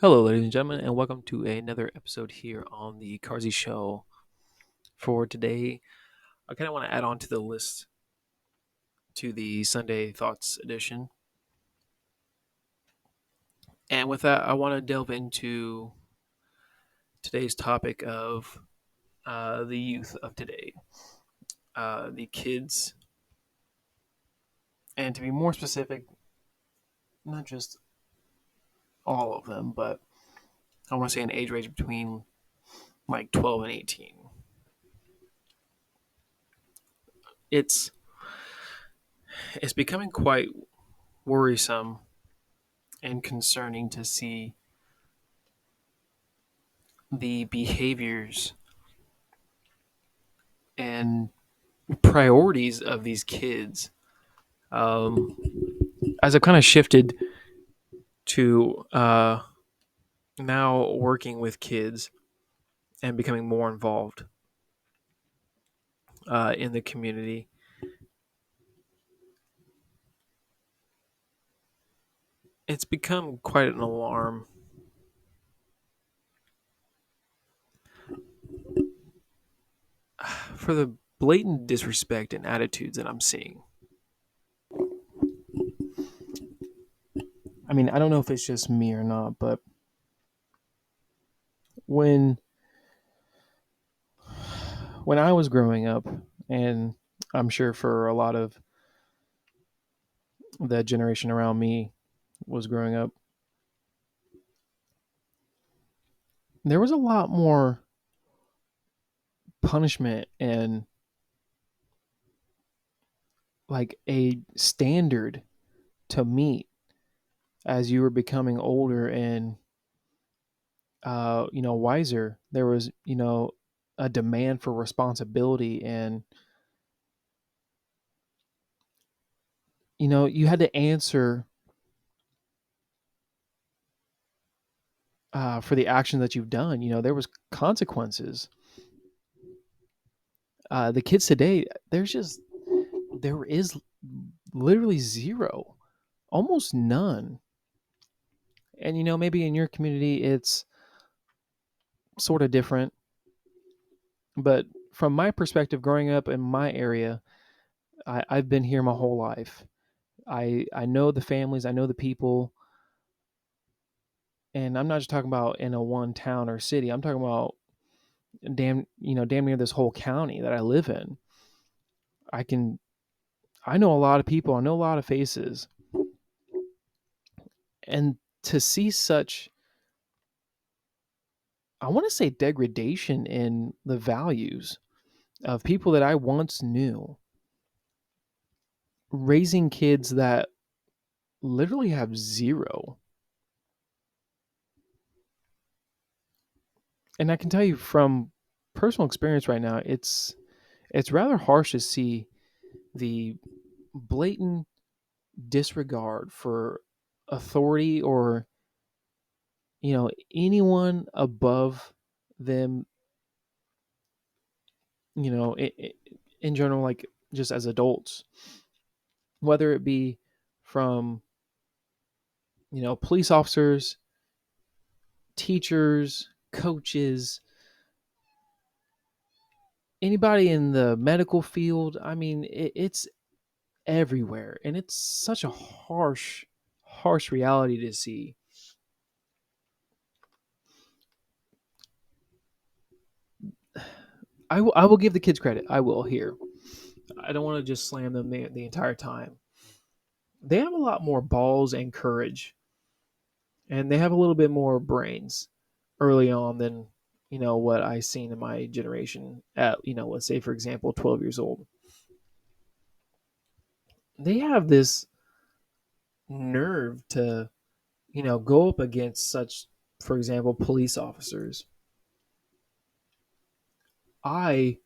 Hello, ladies and gentlemen, and welcome to another episode here on the Carsey Show. For today, I kind of want to add on to the list to the Sunday Thoughts edition. And with that, I want to delve into today's topic of the youth of today, the kids, and to be more specific, not just all of them, but I want to say an age range between like 12 and 18. It's it's becoming quite worrisome and concerning to see the behaviors and priorities of these kids um, as I've kind of shifted to now working with kids and becoming more involved in the community. It's become quite an alarm for the blatant disrespect and attitudes that I'm seeing. I mean, I don't know if it's just me or not, but when when I was growing up, and I'm sure for a lot of the generation around me was growing up, there was a lot more punishment and like a standard to meet as you were becoming older and wiser. There was a demand for responsibility, and you had to answer for the action that you've done. There was consequences. The kids today, there is literally zero, almost none. And maybe in your community it's sort of different, but from my perspective, growing up in my area, I've been here my whole life. I know the families, I know the people, and I'm not just talking about in a one town or city. I'm talking about damn near this whole county that I live in. I can I know a lot of people, I know a lot of faces, and to see such, I want to say, degradation in the values of people that I once knew, raising kids that literally have zero. And I can tell you from personal experience right now, it's rather harsh to see the blatant disregard for authority or anyone above them, in general, like just as adults, whether it be from police officers, teachers, coaches, anybody in the medical field. I mean, it's everywhere, and it's such a harsh reality to see. I will give the kids credit. I will here. I don't want to just slam them the entire time. They have a lot more balls and courage, and they have a little bit more brains early on than what I seen in my generation at let's say, for example, 12 years old. They have this nerve to go up against such, for example, police officers. I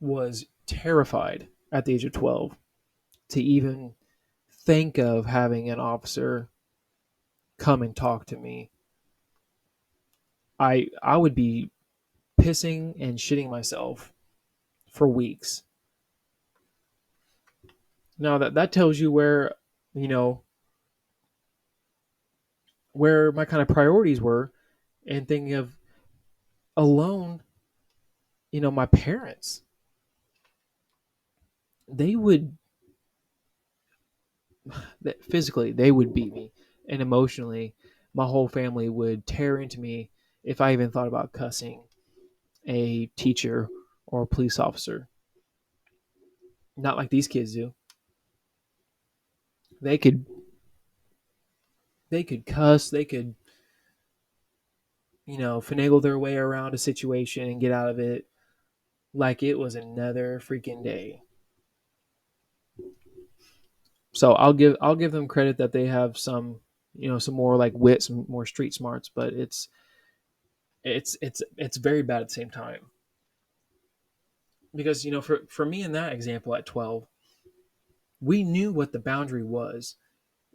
was terrified at the age of 12 to even think of having an officer come and talk to me. I would be pissing and shitting myself for weeks. Now that tells you where you know where my kind of priorities were, and thinking of alone, my parents, they would that physically they would beat me, and emotionally my whole family would tear into me if I even thought about cussing a teacher or a police officer. Not like these kids do. They could cuss, they could finagle their way around a situation and get out of it like it was another freaking day. So I'll give them credit that they have some more like wit, some more street smarts, but it's very bad at the same time. Because for me in that example at 12, we knew what the boundary was.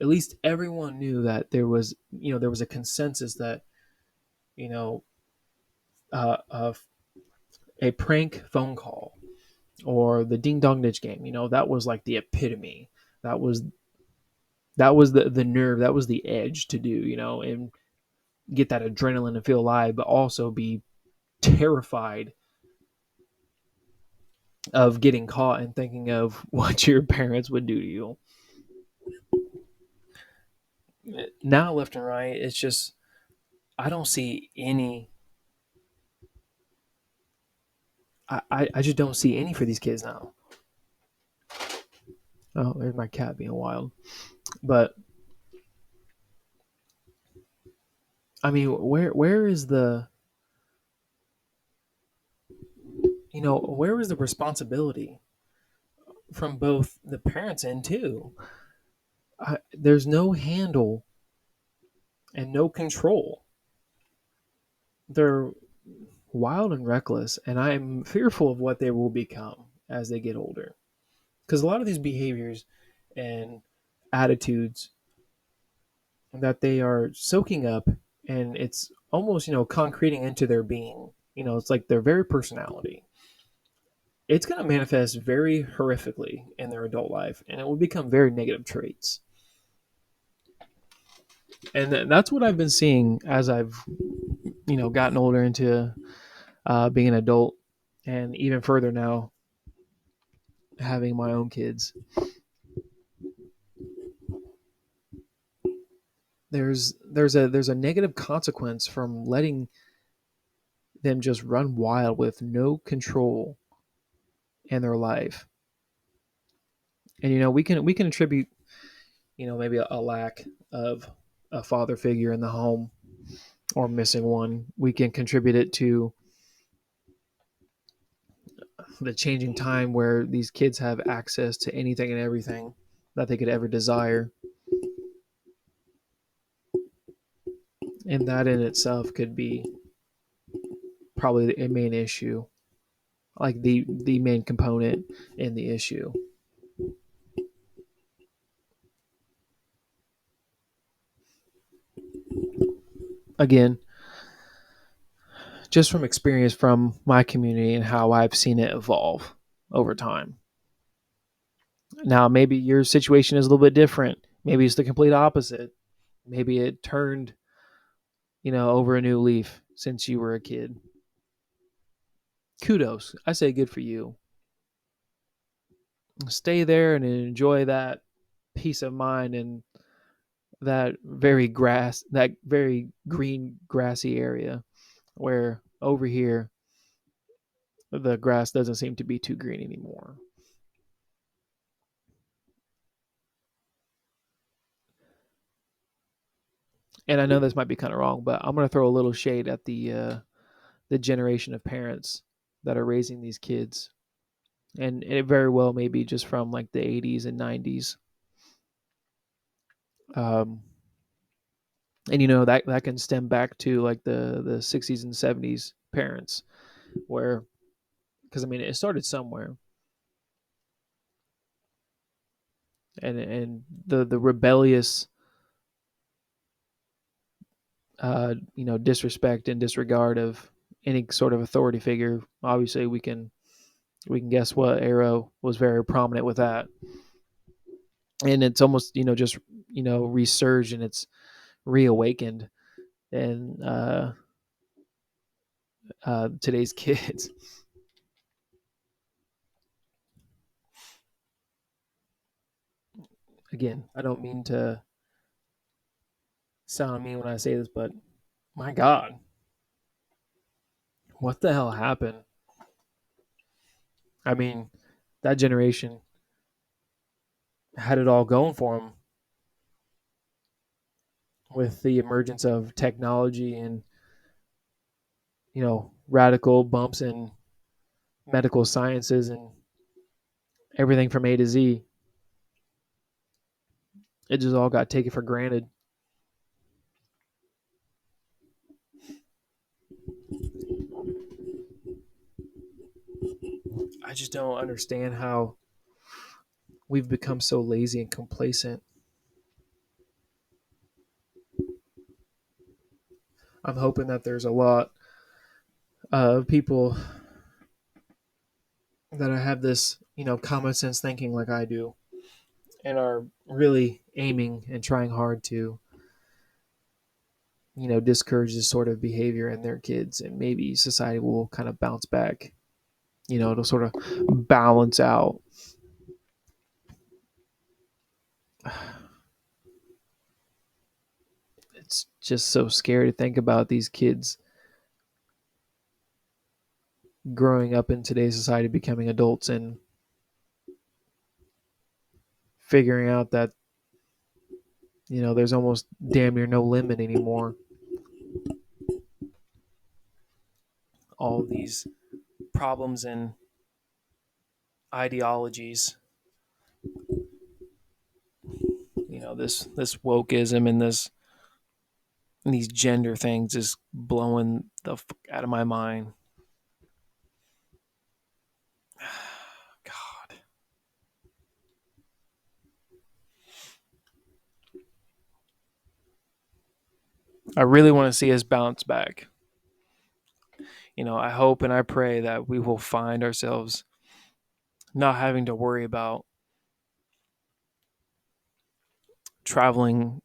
At least everyone knew that there was a consensus that you know uh, a prank phone call or the ding dong ditch game, that was like the epitome. That was the nerve, that was the edge to do, and get that adrenaline and feel alive, but also be terrified of getting caught and thinking of what your parents would do to you. Now, left and right, it's just I don't see any. I just don't see any for these kids now. Oh, there's my cat being wild. But I mean, where is where is the responsibility from both the parents and too? There's no handle and no control. They're wild and reckless, and I'm fearful of what they will become as they get older. Because a lot of these behaviors and attitudes that they are soaking up, and it's almost concreting into their being. It's like their very personality. It's going to manifest very horrifically in their adult life, and it will become very negative traits. And that's what I've been seeing as I've gotten older into being an adult, and even further now having my own kids. There's a negative consequence from letting them just run wild with no control in their life. And we can attribute maybe a lack of a father figure in the home, or missing one. We can contribute it to the changing time where these kids have access to anything and everything that they could ever desire. And that in itself could be probably a main issue, like the main component in the issue. Again, just from experience from my community and how I've seen it evolve over time. Now, maybe your situation is a little bit different. Maybe it's the complete opposite. Maybe it turned, over a new leaf since you were a kid. Kudos. I say good for you. Stay there and enjoy that peace of mind and that very green grassy area, where over here the grass doesn't seem to be too green anymore. And I know this might be kind of wrong, but I'm going to throw a little shade at the generation of parents that are raising these kids, and it very well may be just from like the 80s and 90s. Um, and that can stem back to like the 60s and 70s parents, where because I mean it started somewhere, and the rebellious disrespect and disregard of any sort of authority figure. Obviously, we can guess what era was very prominent with that, and it's almost just resurged in its reawakened in today's kids. Again, I don't mean to sound mean when I say this, but my God, what the hell happened? I mean, that generation had it all going for them with the emergence of technology and radical bumps in medical sciences and everything from A to Z. It just all got taken for granted. I just don't understand how we've become so lazy and complacent. I'm hoping that there's a lot of people that have this, common sense thinking like I do and are really aiming and trying hard to, discourage this sort of behavior in their kids, and maybe society will kind of bounce back, to sort of balance out. It's just so scary to think about these kids growing up in today's society, becoming adults, and figuring out that there's almost damn near no limit anymore. All of these problems and ideologies, this wokeism and these gender things is blowing the fuck out of my mind. God, I really want to see us bounce back. I hope and I pray that we will find ourselves not having to worry about traveling,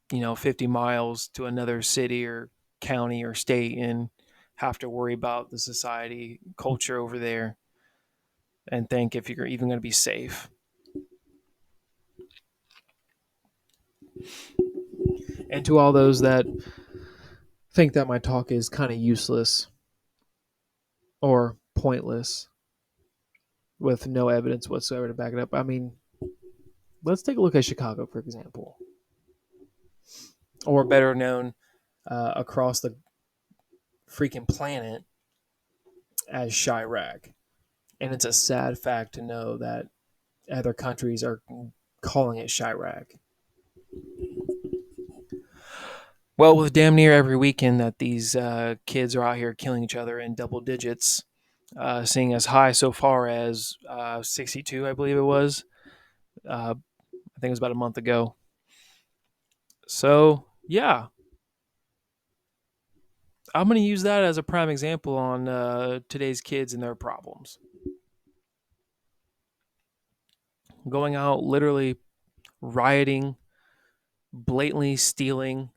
50 miles to another city or county or state and have to worry about the society culture over there and think if you're even going to be safe. And to all those that think that my talk is kind of useless or pointless with no evidence whatsoever to back it up, I mean, let's take a look at Chicago, for example, or better known across the freaking planet as Chirac. And it's a sad fact to know that other countries are calling it Chirac. Well, with damn near every weekend that these kids are out here killing each other in double digits, seeing as high so far as 62, I believe it was. I think it was about a month ago. So, yeah, I'm going to use that as a prime example on today's kids and their problems. Going out, literally rioting, blatantly stealing,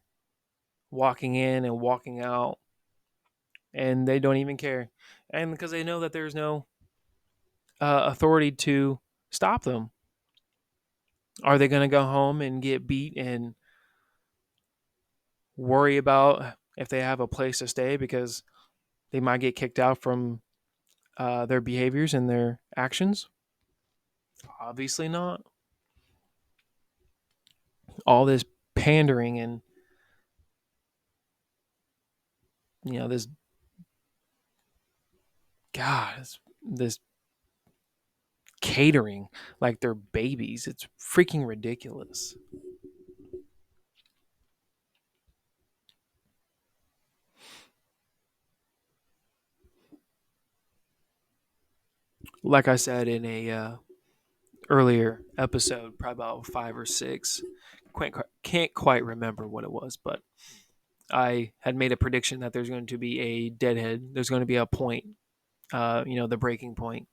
walking in and walking out, and they don't even care. And because they know that there's no authority to stop them. Are they going to go home and get beat and worry about if they have a place to stay because they might get kicked out from their behaviors and their actions? Obviously not. All this pandering and this God, this catering like they're babies. It's freaking ridiculous. Like I said in a earlier episode, probably about 5 or 6. Can't quite remember what it was, but I had made a prediction that there's going to be a deadhead. There's going to be a point, the breaking point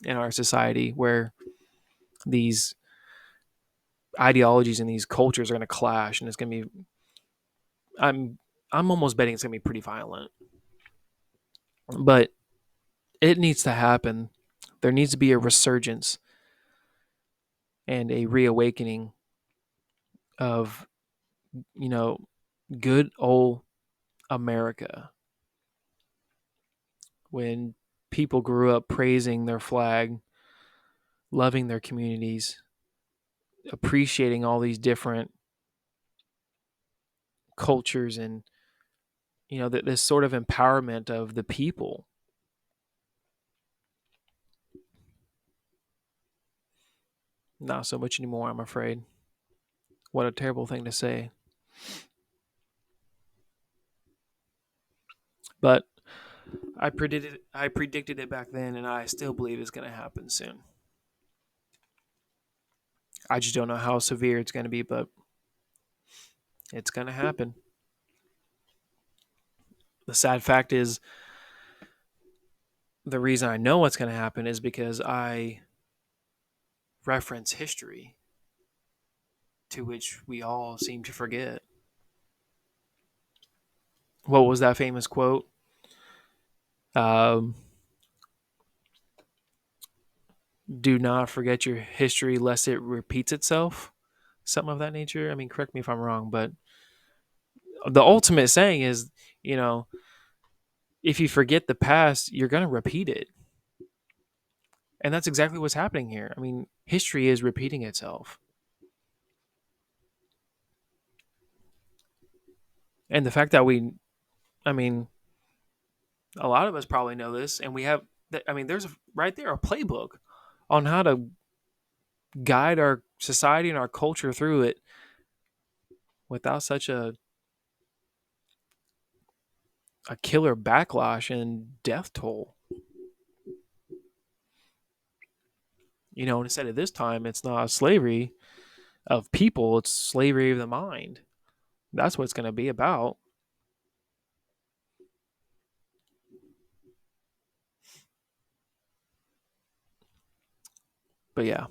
in our society where these ideologies and these cultures are going to clash, and it's going to be I'm I'm almost betting it's gonna be pretty violent, but it needs to happen. There needs to be a resurgence and a reawakening of, you know, good old America, when people grew up praising their flag, loving their communities, appreciating all these different cultures, and this sort of empowerment of the people. Not so much anymore, I'm afraid. What a terrible thing to say. But I predicted it back then, and I still believe it's going to happen soon. I just don't know how severe it's going to be, but it's going to happen. The sad fact is, the reason I know what's going to happen is because I reference history, to which we all seem to forget. What was that famous quote? Um, Do not forget your history lest it repeats itself. Something of that nature. I mean, correct me if I'm wrong, but the ultimate saying is, you know, if you forget the past, you're going to repeat it. And that's exactly what's happening here. I mean, history is repeating itself. And the fact that I mean, a lot of us probably know this, and we have, I mean, there's right there a playbook on how to guide our society and our culture through it without such a killer backlash and death toll. And instead of this time, it's not slavery of people, it's slavery of the mind. That's what it's going to be about. But yeah,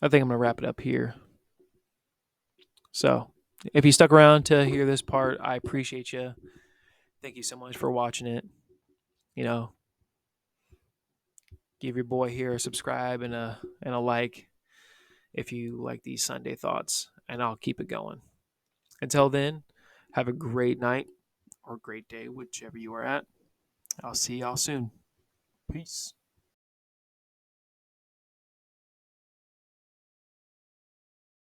I think I'm going to wrap it up here. So if you stuck around to hear this part, I appreciate you. Thank you so much for watching it. You know, give your boy here a subscribe and a like if you like these Sunday thoughts, and I'll keep it going. Until then, have a great night or great day, whichever you are at. I'll see y'all soon. Peace.